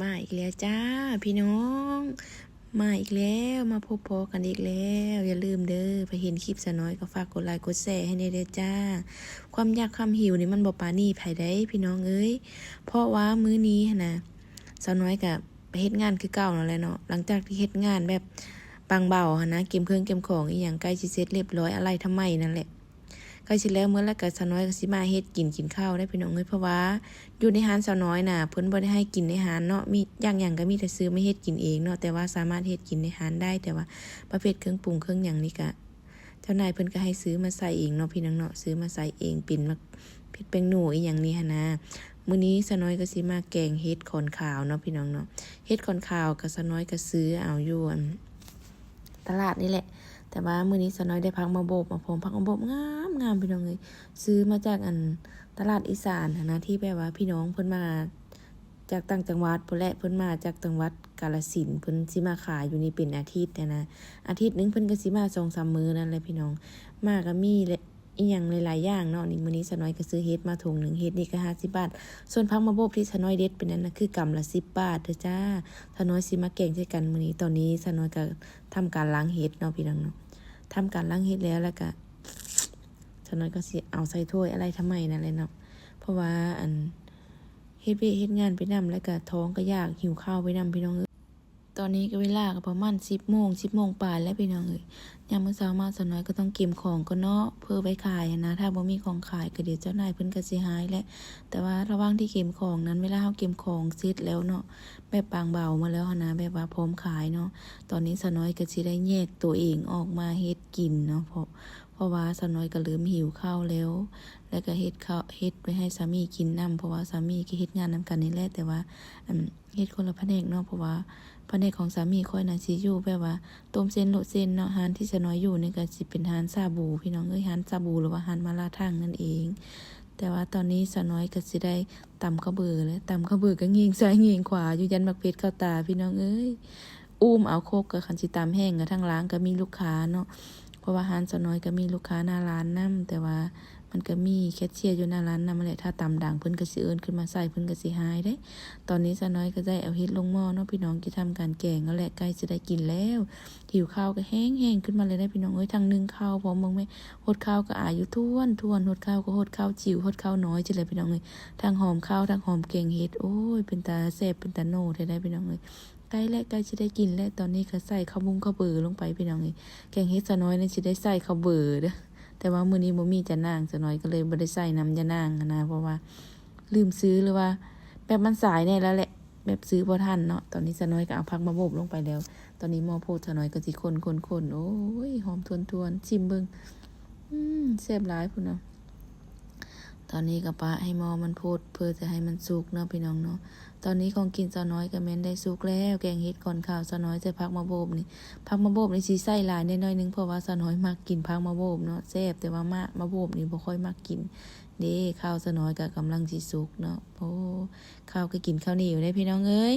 มาอีกแล้วจ้าพี่น้องมาอีกแล้วมาพบพอกันอีกแล้วอย่าลืมเด้อไปเห็นคลิปสะน้อยก็ฝากกดไลค์กดแชร์ให้เด้อจ้าความอยากความหิวนี่มันบ่ปานี่ไผได้พี่น้องเอ้ยเพราะว่ามื้อนี้นะสะน้อยกับไปเฮ็ดงานคือเก่านั่นแหละเนาะหลังจากที่เฮ็ดงานแบบปังเบานะเก็บเครื่องเก็บของอีหยังใกล้สิเสร็จเรียบร้อยอะไรทำไมนั่นแหละใกล้สิแล้วเมื่อแล้วก็สะน้อยก็สิมาเฮ็ดกินข้าวได้พี่น้องเอ้ยเพราะว่าอยู่ในร้านสะน้อยน่ะเพิ่นบ่ได้ให้กินในร้านเนาะมีอย่างก็มีแต่ซื้อมาเฮ็ดกินเองเนาะแต่ว่าสามารถเฮ็ดกินในร้านได้แต่ว่าประเภทเครื่องปรุงเครื่องหยังนี่ก็เจ้านายเพิ่นก็ให้ซื้อมาใส่เองเนาะพี่น้องเนาะซื้อมาใส่เองปิ่นมาพริกแป้งหนูอีหยังนี่หั่นนะมื้อนี้สะน้อยก็สิมาแกงเฮ็ดขอนขาวเนาะพี่น้องเนาะเฮ็ดขอนขาวก็สะน้อยก็ซื้อเอาอยู่ตลาดนี่แหละแต่ว่ามื้อนี้สะน้อยได้พักมาโบบมาพร้อมพักมาโบบงามพี่น้องเอ้ยซื้อมาจากตลาดอีสานนะที่แบบว่าพี่น้องเพิ่นมาจากต่างจังหวัดพุ่นแหละเพิ่นมาจากจังหวัดกาฬสินธุ์เพิ่นสิมาขายอยู่นี่เป็นอาทิตย์นะอาทิตย์นึงเพิ่นก็สิมา 2-3 มื้อนั่นแหละพี่น้องมาก็มีอีหยังหลายๆอย่างเนาะนี่มื้อนี้สะน้อยก็ซื้อเฮ็ดมาถุงนึงเฮ็ดนี่ก็50 บาทส่วนผักมะโบกที่สะน้อยเด็ดเป็นนั้นน่ะคือกำละ10 บาทเด้อจ้าสะน้อยสิมาแกงใส่กันมื้อนี้ตอนนี้สะน้อยก็ทำการล้างเฮ็ดเนาะพี่น้องเนาะทำการล้างเฮ็ดแล้วก็สะน้อยก็สิเอาใส่ถ้วยอะไรทำไมนั่นแหละเนาะเพราะว่าเฮ็ดเวียกเฮ็ดงานไปนำแล้วก็ท้องก็อยากหิวข้าวไปนำพี่น้องตอนนี้ก็เวลาก็ประมาณ10 โมง 10 โมงปลายแล้วพี่น้องเอ้ยยามมื้อเช้ามาสะน้อยก็ต้องเก็บของก็เนาะเพื่อไว้ขายนะถ้าบ่มีของขายก็เดี๋ยวเจ้านายเพิ่นก็สิหายแหละแต่ว่าระหว่างที่เก็บของนั้นเวลาเฮาเก็บของเสร็จแล้วเนาะแบบบางเบามาแล้วนะแบบว่าพร้อมขายเนาะตอนนี้สะน้อยก็สิได้แยกตัวเองออกมาเฮ็ดกินเนาะเพราะว่าสะน้อยก็เริ่มหิวข้าวแล้วก็เฮ็ดข้าวเฮ็ดไว้ให้สามีกินนำเพราะว่าสามีก็เฮ็ดงานนำกันนี่แหละแต่ว่าเฮ็ดคนละแผนกเนาะเพราะว่าแผนกของสามีค่อยน่ะสิอยู่แบบว่าต้มเส้นโลดเส้นเนาะร้านที่สะน้อยอยู่นี่ก็สิเป็นร้านชาบูพี่น้องเอ้ยร้านชาบูหรือว่าร้านมาลาทั่งนั่นเองแต่ว่าตอนนี้สะน้อยก็สิได้ตำข้าวเบื่อแล้วตำข้าวเบื่อก็งิงซ้ายงิงขวาอยู่ยันบักเพชรเข้าตาพี่น้องเอ้ยเอาโคกกับคันสิตำแห้งกับทั้งร้านก็มีลูกค้าเนาะเพราะว่าร้านสะน้อยก็มีลูกค้าหน้าร้านนำแต่ว่ามันก็มีแคชเชียร์อยู่หน้าร้านนำนั่นแหละถ้าตำดังเพิ่นก็สิเอิ้นขึ้นมาใส่เพิ่นก็สิหายเด้ตอนนี้สะน้อยก็ได้เอาเฮ็ดลงหม้อเนาะพี่น้องจะทำการแกงแล้วแหละใกล้จะได้กินแล้วหิวข้าวก็แห้งๆขึ้นมาเลยได้พี่น้องเอ้ยทางนึงข้าวพร้อมมึงแม่หดข้าวก็อายุท่วนหดข้าวก็หดข้าวจิ๋วหดข้าวน้อยจังเลยพี่น้องเอ้ยทางหอมข้าวทางหอมแกงเฮ็ดโอ้ยเป็นตาแซ่บเป็นตาโน่ได้พี่น้องเอ้ยใกล้จะได้กินแล้วตอนนี้ก็ใส่ข้าวบุ้งข้าวเบอร์ลงไปพี่น้องเอ้ยแกงเฮ็ดสะน้อยนี่สิได้ใส่ข้าวเบอร์เด้อแต่ว่ามื้อนี้บ่มีจะนางสะน้อยก็เลยบ่ได้ใส่น้ำยานางนะเพราะว่าลืมซื้อหรือว่าแบบมันสายแน่แล้วแหละแบบซื้อบ่ทันเนาะตอนนี้สะน้อยก็เอาผักมาโบกลงไปแล้วตอนนี้หม้อโพดสะน้อยก็สิคนโอ้ยหอมทวนชิมเบิ่งแซ่บหลายพุ่นเนาะตอนนี้ก็ปะให้หม้อมันโพดเพื่อจะให้มันสุกเนาะพี่น้องเนาะตอนนี้ของกินสะน้อยก็แม่นได้สุกแล้วแกงเฮ็ดก่อนข้าวสะน้อยใส่ผักมาโบกนี่ผักมาโบกนี่สิใส่หลายน้อยนึงเพราะว่าสะน้อยมักกินผักมาโบกเนาะแซ่บแต่ว่ามาโบกนี่บ่ค่อยมักกินข้าวสะน้อยก็กำลังสิสุกเนาะโอ้ข้าวก็กินข้าวเหนียวได้พี่น้องเอ้ย